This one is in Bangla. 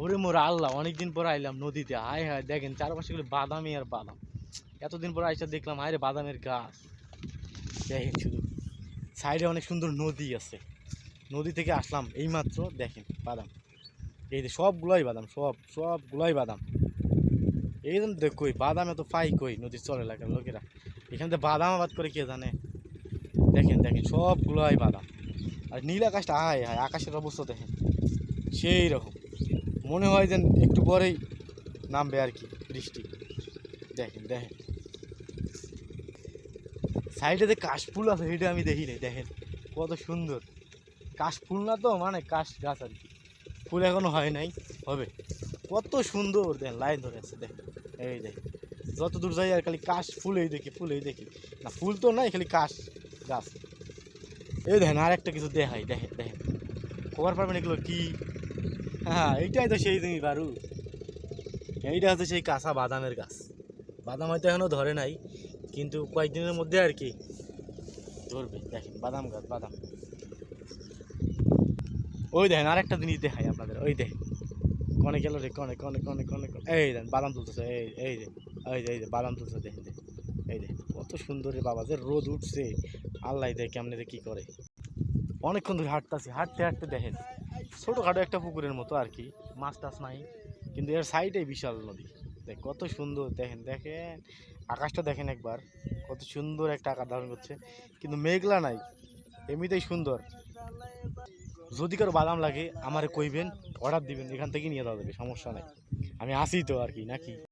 ওরে মোর আল্লাহ, অনেকদিন পর আইলাম নদীতে। হায় হায়, দেখেন চারপাশে গুলো বাদামি আর বাদাম। এতদিন পর আইসা দেখলাম হায় রে বাদামের গাছ। দেখেন শুধু সাইডে অনেক সুন্দর নদী আছে। নদী থেকে আসলাম এইমাত্র, দেখেন বাদাম। এই যে সবগুলাই বাদাম, সবগুলাই বাদাম। এই জন্য দেখ কই বাদাম এত পাই কই নদীর চর এলাকার লোকেরা। এখান থেকে বাদাম আবাদ করে কে জানে। দেখেন দেখেন সবগুলাই বাদাম। আর নীল আকাশটা, হায় হায়, আকাশের অবস্থা দেখেন সেই রকম। মনে হয় যেন একটু পরেই নামবে আর কি বৃষ্টি। দেখেন দেখেন সাইডে যে কাশফুল আছে সেটা আমি দেখি নাই। দেখেন কত সুন্দর কাশফুল, না তো মানে কাশ গাছ আর কি। ফুল এখনো হয় নাই, হবে। কত সুন্দর দেখেন লাইন ধরে আছে। দেখেন এই দেখেন যত দূর যাই আর খালি কাশ ফুলেই দেখি, ফুলেই দেখি। না ফুল তো নাই, খালি কাশ গাছ। এই দেখেন আর একটা কিছু দেখাই, দেখেন দেখেন খবর পারবেন এগুলো কি। হ্যাঁ এইটাই তো সেই তুমি বারু। এইটা হচ্ছে সেই কাঁচা বাদামের গাছ। বাদাম হয়তো এখনো ধরে নাই, কিন্তু কয়েকদিনের মধ্যে আর কি ধরবে। দেখেন বাদাম গাছ, বাদাম। ওই দেখেন আরেকটা জিনিস দেখাই আপনাদের, ওই দেখেন কনে গেল রে, কনে কনে কনে কনে কনে। এই দেখেন বাদাম তুলতেছে, এই যে এই যে বাদাম তুলতেছে। দেখেন দেখেন এই দেখেন কত সুন্দর রে বাবা, যে রোদ উঠছে। আল্লাহ দেখে কেমনে কি করে। অনেকক্ষণ ধরে হাঁটতেছি, হাঁটতে হাঁটতে দেখেন ছোটোখাটো একটা পুকুরের মতো আর কি, মাছ টাছ নাই, কিন্তু এর সাইডে বিশাল নদী। দেখ কত সুন্দর, দেখেন দেখেন আকাশটা দেখেন একবার, কত সুন্দর একটা আকার ধারণ করছে, কিন্তু মেঘলা নাই, এমনিতেই সুন্দর। যদি কারো বাদাম লাগে আমারে কইবেন, অর্ডার দিবেন, এখান থেকে নিয়ে যাওয়া যাবে, সমস্যা নাই। আমি আসি তো আর কি, নাকি।